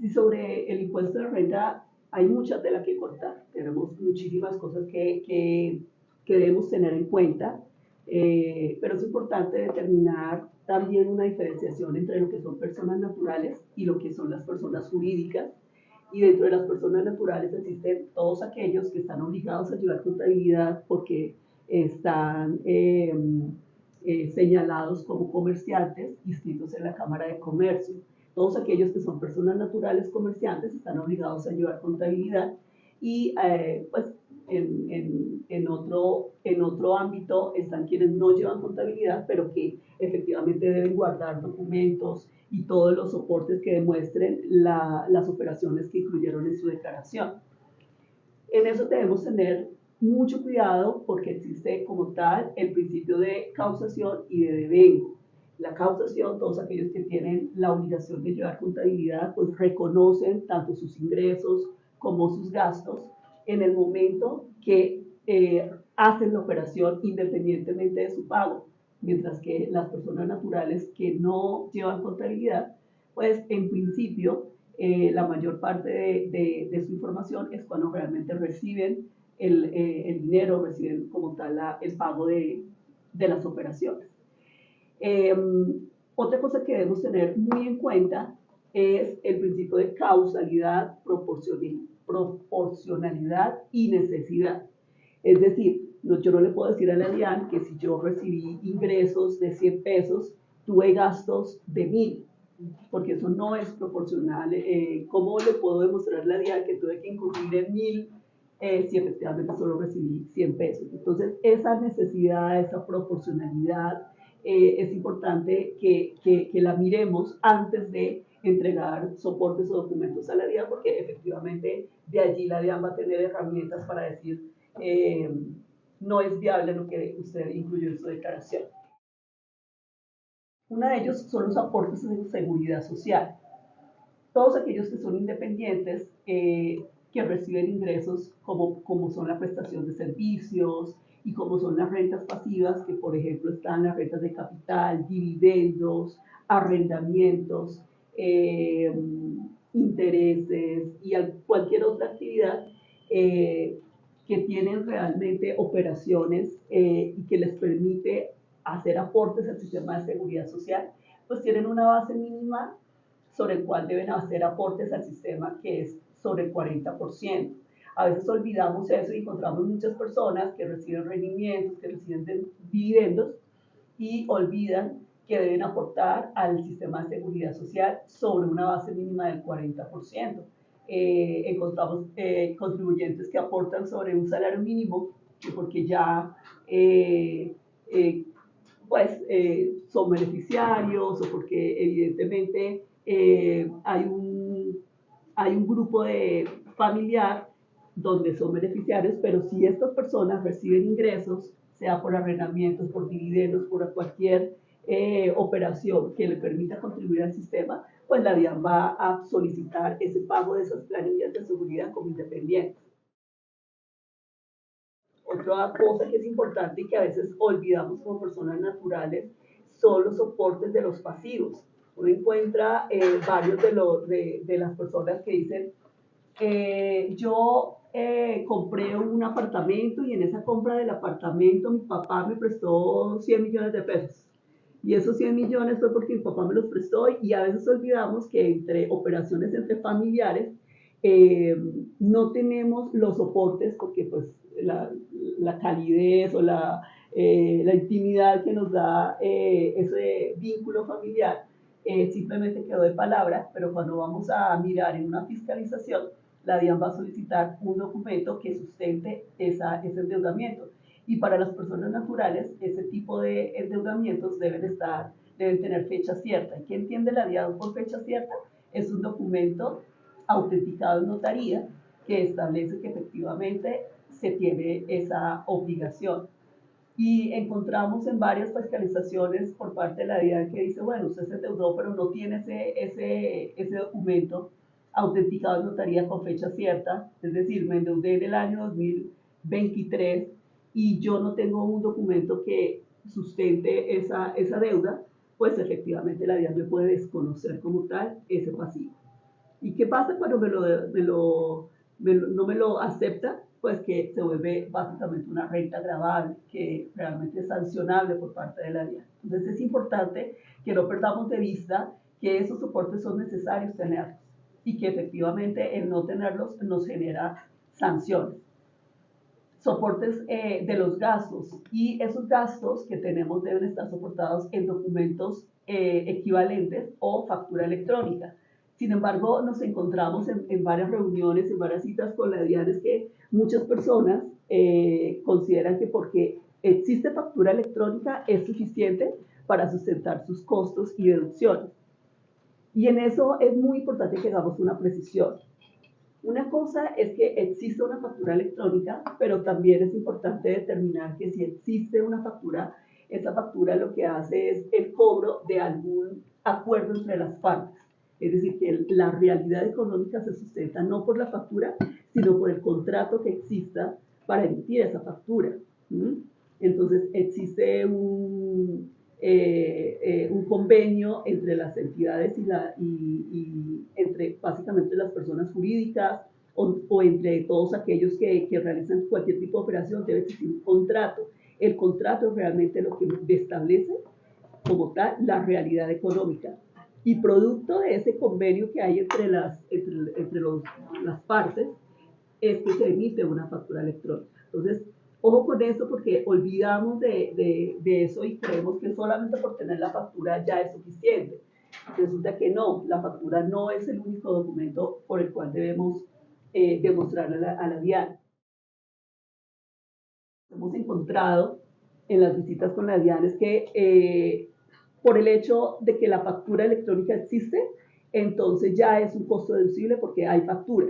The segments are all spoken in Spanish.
Y sobre el impuesto de renta hay mucha tela que cortar. Tenemos muchísimas cosas que debemos tener en cuenta, pero es importante determinar también una diferenciación entre lo que son personas naturales y lo que son las personas jurídicas. Y dentro de las personas naturales existen todos aquellos que están obligados a llevar contabilidad porque están señalados como comerciantes inscritos en la Cámara de Comercio. Todos aquellos que son personas naturales comerciantes están obligados a llevar contabilidad y pues en otro ámbito están quienes no llevan contabilidad, pero que efectivamente deben guardar documentos y todos los soportes que demuestren las operaciones que incluyeron en su declaración. En eso debemos tener mucho cuidado porque existe como tal el principio de causación y de devengo. La causación, todos aquellos que tienen la obligación de llevar contabilidad, pues reconocen tanto sus ingresos como sus gastos en el momento que hacen la operación independientemente de su pago, mientras que las personas naturales que no llevan contabilidad, pues en principio la mayor parte de su información es cuando realmente reciben el dinero, reciben como tal el pago de las operaciones. Eh, Otra cosa que debemos tener muy en cuenta es el principio de causalidad, proporcionalidad y necesidad. Es decir, yo no le puedo decir a la DIAN que si yo recibí ingresos de 100 pesos, tuve gastos de 1000, porque eso no es proporcional. ¿Cómo le puedo demostrar a la DIAN que tuve que incurrir en 1000 si efectivamente solo recibí 100 pesos? Entonces, esa necesidad, esa proporcionalidad, es importante que la miremos antes de entregar soportes o documentos a la DIAN, porque efectivamente de allí la DIAN va a tener herramientas para decir no es viable lo que usted incluyó en su declaración. Uno de ellos son los aportes de seguridad social. Todos aquellos que son independientes, que reciben ingresos como son la prestación de servicios y como son las rentas pasivas, que por ejemplo están las rentas de capital, dividendos, arrendamientos, eh, intereses y cualquier otra actividad que tienen realmente operaciones y que les permite hacer aportes al sistema de seguridad social, pues tienen una base mínima sobre el cual deben hacer aportes al sistema, que es sobre el 40%. A veces olvidamos eso y encontramos muchas personas que reciben rendimientos, que reciben dividendos y olvidan que deben aportar al sistema de seguridad social sobre una base mínima del 40%. Encontramos contribuyentes que aportan sobre un salario mínimo porque ya pues son beneficiarios o porque evidentemente hay un grupo de familiar donde son beneficiarios, pero si estas personas reciben ingresos, sea por arrendamientos, por dividendos, por cualquier operación que le permita contribuir al sistema, pues la DIAN va a solicitar ese pago de esas planillas de seguridad como independientes. Otra cosa que es importante y que a veces olvidamos como personas naturales son los soportes de los pasivos. Uno encuentra varios de las personas que dicen, yo compré un apartamento y en esa compra del apartamento mi papá me prestó 100 millones de pesos. Y esos 100 millones fue porque mi papá me los prestó y a veces olvidamos que entre operaciones entre familiares eh, no tenemos los soportes porque pues la calidez o la intimidad que nos da ese vínculo familiar simplemente quedó de palabra, pero cuando vamos a mirar en una fiscalización, la DIAN va a solicitar un documento que sustente ese endeudamiento. Y para las personas naturales, ese tipo de endeudamientos deben tener fecha cierta. ¿Y qué entiende la DIAN por fecha cierta? Es un documento autenticado en notaría que establece que efectivamente se tiene esa obligación. Y encontramos en varias fiscalizaciones por parte de la DIAN que dice, bueno, usted se endeudó, pero no tiene ese documento autenticado en notaría con fecha cierta, es decir, me endeudé en el año 2023 y yo no tengo un documento que sustente esa deuda, pues efectivamente la DIAN me puede desconocer como tal ese pasivo. ¿Y qué pasa cuando no me lo acepta? Pues que se vuelve básicamente una renta gravable, que realmente es sancionable por parte de la DIAN. Entonces es importante que no perdamos de vista que esos soportes son necesarios tenerlos y que efectivamente el no tenerlos nos genera sanciones. Soportes de los gastos, y esos gastos que tenemos deben estar soportados en documentos equivalentes o factura electrónica. Sin embargo, nos encontramos en varias reuniones, en varias citas con la DIAN, es que muchas personas consideran que porque existe factura electrónica es suficiente para sustentar sus costos y deducciones. Y en eso es muy importante que hagamos una precisión. Una cosa es que existe una factura electrónica, pero también es importante determinar que si existe una factura, esa factura lo que hace es el cobro de algún acuerdo entre las partes. Es decir, que la realidad económica se sustenta no por la factura, sino por el contrato que exista para emitir esa factura. Entonces, existe un convenio entre las entidades y entre básicamente las personas jurídicas o entre todos aquellos que realizan cualquier tipo de operación, debe existir un contrato. El contrato es realmente lo que establece como tal la realidad económica. Y producto de ese convenio que hay entre las partes, es que se emite una factura electrónica. Entonces, ojo con eso porque olvidamos de eso y creemos que solamente por tener la factura ya es suficiente. Resulta que no, la factura no es el único documento por el cual debemos demostrarle a la DIAN. Hemos encontrado en las visitas con la DIAN es que por el hecho de que la factura electrónica existe, entonces ya es un costo deducible porque hay factura.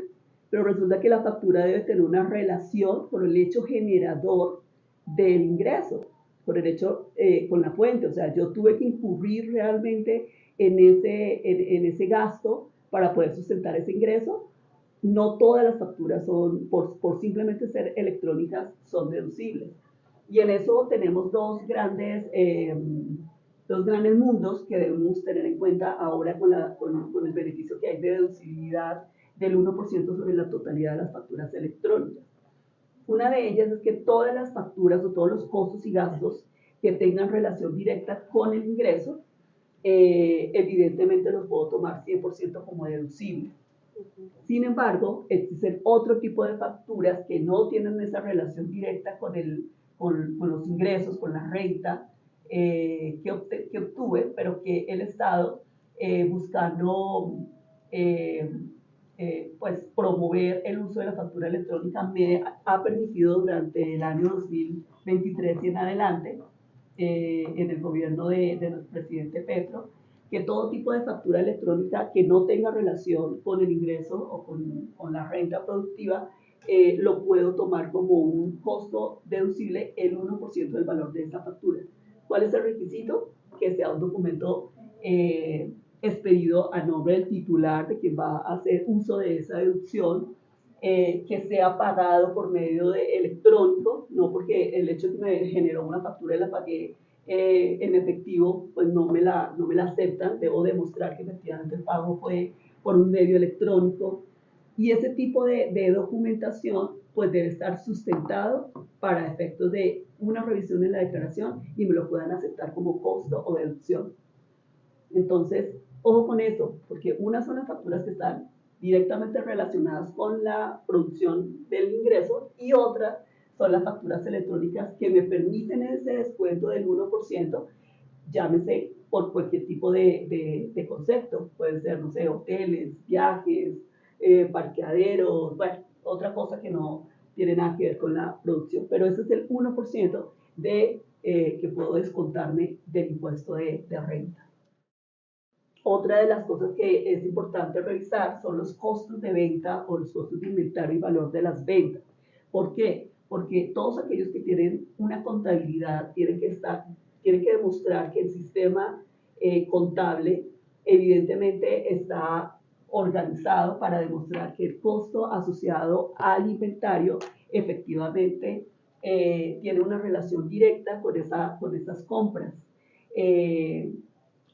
Pero resulta que la factura debe tener una relación con el hecho generador del ingreso, con el hecho, con la fuente. O sea, yo tuve que incurrir realmente en ese gasto para poder sustentar ese ingreso. No todas las facturas son, por simplemente ser electrónicas, son deducibles. Y en eso tenemos dos grandes mundos que debemos tener en cuenta ahora con el beneficio que hay de deducibilidad del 1% sobre la totalidad de las facturas electrónicas. Una de ellas es que todas las facturas o todos los costos y gastos que tengan relación directa con el ingreso, evidentemente los puedo tomar 100% como deducible. Sin embargo, existen otro tipo de facturas que no tienen esa relación directa con los ingresos, con la renta que obtuve, pero que el Estado, buscando pues, promover el uso de la factura electrónica, me ha permitido durante el año 2023 y en adelante, en el gobierno de nuestro presidente Petro, que todo tipo de factura electrónica que no tenga relación con el ingreso o con la renta productiva, lo puedo tomar como un costo deducible el 1% del valor de esa factura. ¿Cuál es el requisito? Que sea un documento expedido a nombre del titular, de quien va a hacer uso de esa deducción, que sea pagado por medio de electrónico, no porque el hecho de que me generó una factura y la pagué en efectivo, pues no me la aceptan, debo demostrar que efectivamente el pago fue por un medio electrónico. Y ese tipo de documentación pues debe estar sustentado para efectos de una revisión en la declaración y me lo puedan aceptar como costo o deducción. Entonces, ojo con eso, porque unas son las facturas que están directamente relacionadas con la producción del ingreso y otras son las facturas electrónicas que me permiten ese descuento del 1%, llámese por cualquier tipo de concepto. Pueden ser, no sé, hoteles, viajes, parqueaderos, bueno, otra cosa que no tiene nada que ver con la producción. Pero ese es el 1% que puedo descontarme del impuesto de renta. Otra de las cosas que es importante revisar son los costos de venta o los costos de inventario y valor de las ventas. ¿Por qué? Porque todos aquellos que tienen una contabilidad tienen que demostrar que el sistema contable evidentemente está organizado para demostrar que el costo asociado al inventario efectivamente tiene una relación directa con esas compras.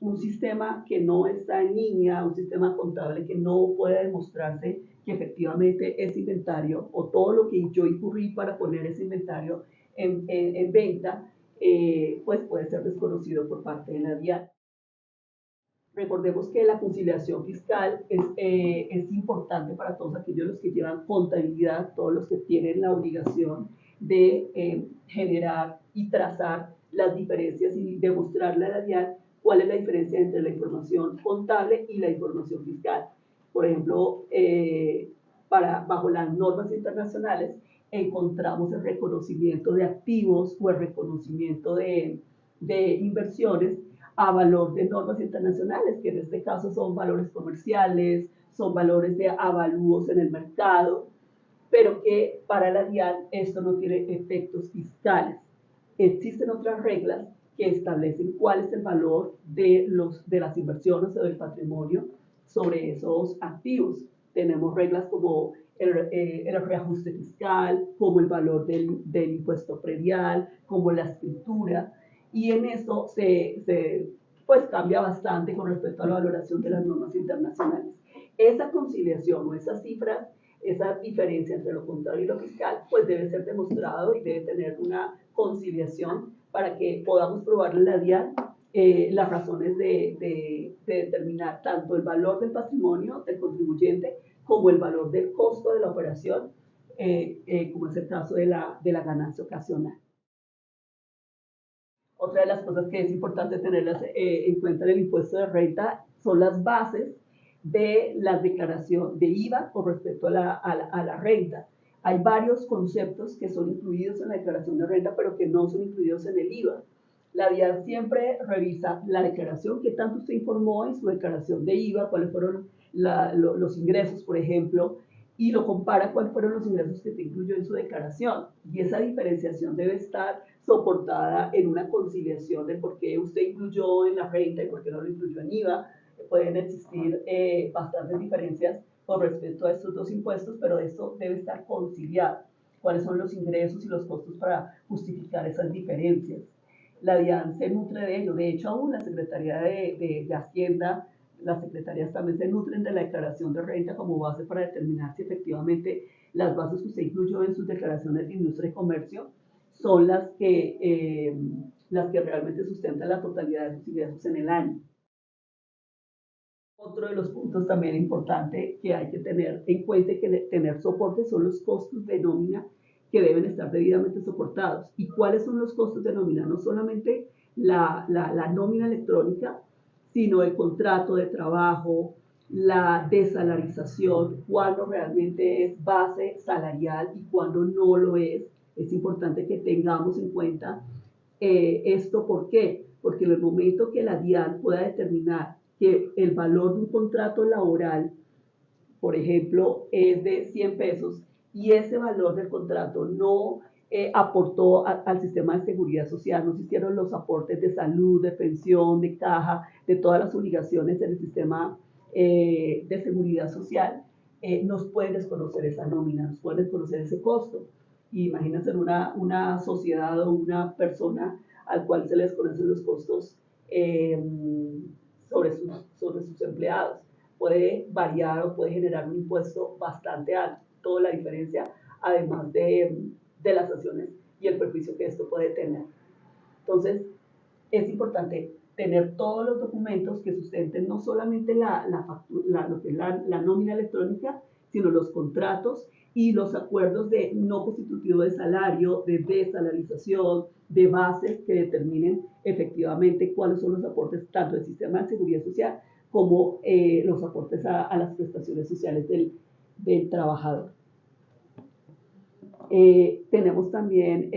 un sistema que no está en línea, un sistema contable que no pueda demostrarse que efectivamente ese inventario o todo lo que yo incurrí para poner ese inventario en venta, pues puede ser desconocido por parte de la DIAN. Recordemos que la conciliación fiscal es importante para todos aquellos los que llevan contabilidad, todos los que tienen la obligación de generar y trazar las diferencias y demostrarle a la DIAN cuál es la diferencia entre la información contable y la información fiscal. Por ejemplo, bajo las normas internacionales encontramos el reconocimiento de activos o el reconocimiento de inversiones a valor de normas internacionales, que en este caso son valores comerciales, son valores de avalúos en el mercado, pero que para la DIAN esto no tiene efectos fiscales. Existen otras reglas que establecen cuál es el valor de las inversiones o del patrimonio sobre esos activos. Tenemos reglas como el reajuste fiscal, como el valor del impuesto predial, como la escritura, y en eso pues cambia bastante con respecto a la valoración de las normas internacionales. Esa conciliación o esas cifras, esa diferencia entre lo contable y lo fiscal, pues debe ser demostrado y debe tener una conciliación para que podamos probarle a la DIAN las razones de determinar tanto el valor del patrimonio del contribuyente como el valor del costo de la operación, como es el caso de la ganancia ocasional. Otra de las cosas que es importante tenerlas en cuenta en el impuesto de renta son las bases de la declaración de IVA con respecto a la renta. Hay varios conceptos que son incluidos en la declaración de renta, pero que no son incluidos en el IVA. La DIAN siempre revisa la declaración que tanto usted informó en su declaración de IVA, cuáles fueron los ingresos, por ejemplo, y lo compara cuáles fueron los ingresos que te incluyó en su declaración. Y esa diferenciación debe estar soportada en una conciliación de por qué usted incluyó en la renta y por qué no lo incluyó en IVA. Pueden existir bastantes diferencias con respecto a estos dos impuestos, pero esto debe estar conciliado. ¿Cuáles son los ingresos y los costos para justificar esas diferencias? La DIAN se nutre de ello. De hecho, aún la Secretaría de Hacienda, las secretarías también se nutren de la declaración de renta como base para determinar si efectivamente las bases que usted incluyó en sus declaraciones de industria y comercio son las que realmente sustentan la totalidad de sus ingresos en el año. Otro de los puntos también importante que hay que tener en cuenta y que tener soporte son los costos de nómina que deben estar debidamente soportados. ¿Y cuáles son los costos de nómina? No solamente la nómina electrónica, sino el contrato de trabajo, la desalarización, cuándo realmente es base salarial y cuándo no lo es. Es importante que tengamos en cuenta esto. ¿Por qué? Porque en el momento que la DIAN pueda determinar que el valor de un contrato laboral, por ejemplo, es de 100 pesos y ese valor del contrato no aportó al sistema de seguridad social, no se hicieron los aportes de salud, de pensión, de caja, de todas las obligaciones en el sistema de seguridad social, nos pueden desconocer esa nómina, nos pueden desconocer ese costo. Y imagínense una sociedad o una persona al cual se les conocen los costos eh, sobre sus empleados. Puede variar o puede generar un impuesto bastante alto, toda la diferencia, además de las sanciones y el perjuicio que esto puede tener. Entonces, es importante tener todos los documentos que sustenten no solamente lo que es la nómina electrónica, sino los contratos y los acuerdos de no constitutivo de salario, de desalarización, de bases que determinen efectivamente cuáles son los aportes tanto del sistema de seguridad social como los aportes a las prestaciones sociales del trabajador. Tenemos también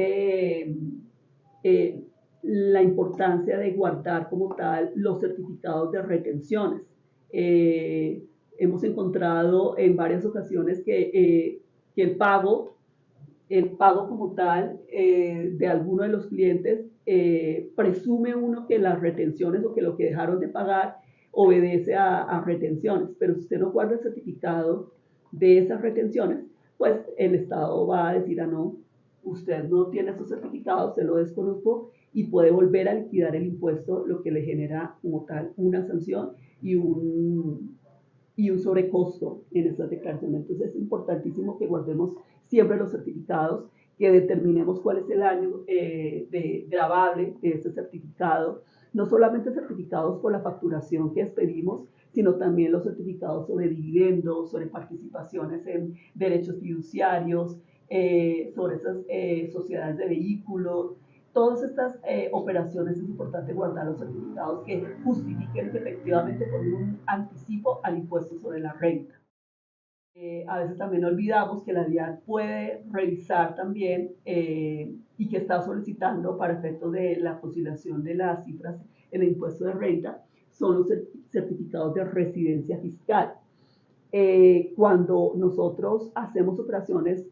la importancia de guardar como tal los certificados de retenciones. Hemos encontrado en varias ocasiones que el pago como tal de alguno de los clientes presume uno que las retenciones o que lo que dejaron de pagar obedece a retenciones, pero si usted no guarda el certificado de esas retenciones, pues el Estado va a decir, no, usted no tiene esos certificados, se lo desconozco y puede volver a liquidar el impuesto, lo que le genera como tal una sanción y un sobrecosto en estas declaraciones. Entonces es importantísimo que guardemos siempre los certificados, que determinemos cuál es el año de gravable de este certificado, no solamente certificados por la facturación que expedimos, sino también los certificados sobre dividendos, sobre participaciones en derechos fiduciarios, sobre esas sociedades de vehículos. Todas estas operaciones es importante guardar los certificados que justifiquen que efectivamente ponen un anticipo al impuesto sobre la renta. A veces también olvidamos que la DIAN puede revisar también y que está solicitando para efectos de la conciliación de las cifras en el impuesto de renta son los certificados de residencia fiscal. Cuando nosotros hacemos operaciones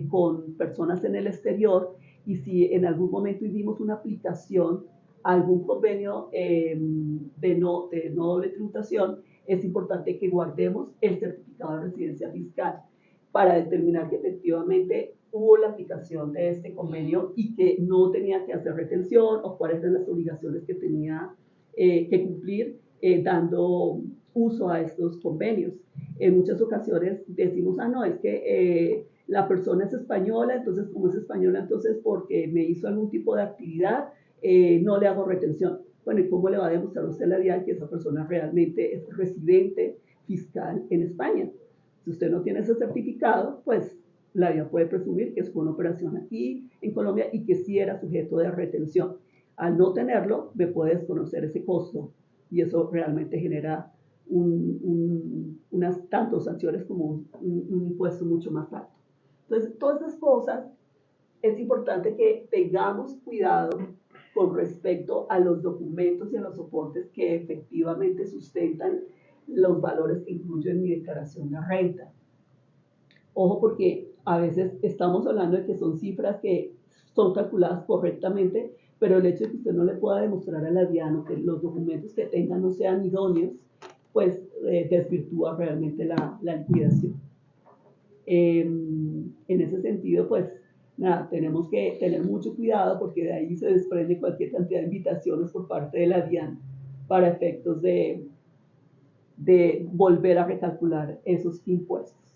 con personas en el exterior y si en algún momento hicimos una aplicación a algún convenio de no doble tributación, es importante que guardemos el certificado de residencia fiscal para determinar que efectivamente hubo la aplicación de este convenio y que no tenía que hacer retención o cuáles eran las obligaciones que tenía que cumplir dando uso a estos convenios. En muchas ocasiones decimos, ah, no, es que la persona es española, entonces como es española, entonces porque me hizo algún tipo de actividad, no le hago retención. Bueno, ¿y cómo le va a demostrar usted la DIAN que esa persona realmente es residente fiscal en España? Si usted no tiene ese certificado, pues la DIAN puede presumir que fue una operación aquí en Colombia y que sí era sujeto de retención. Al no tenerlo, me puede desconocer ese costo y eso realmente genera unas tantas sanciones como un impuesto mucho más alto. Entonces, todas esas cosas es importante que tengamos cuidado con respecto a los documentos y a los soportes que efectivamente sustentan los valores que incluyo en mi declaración de renta. Ojo porque a veces estamos hablando de que son cifras que son calculadas correctamente, pero el hecho de que usted no le pueda demostrar a la DIAN o que los documentos que tenga no sean idóneos, pues desvirtúa realmente la liquidación. En ese sentido, pues nada, tenemos que tener mucho cuidado porque de ahí se desprende cualquier cantidad de invitaciones por parte de la DIAN para efectos de volver a recalcular esos impuestos.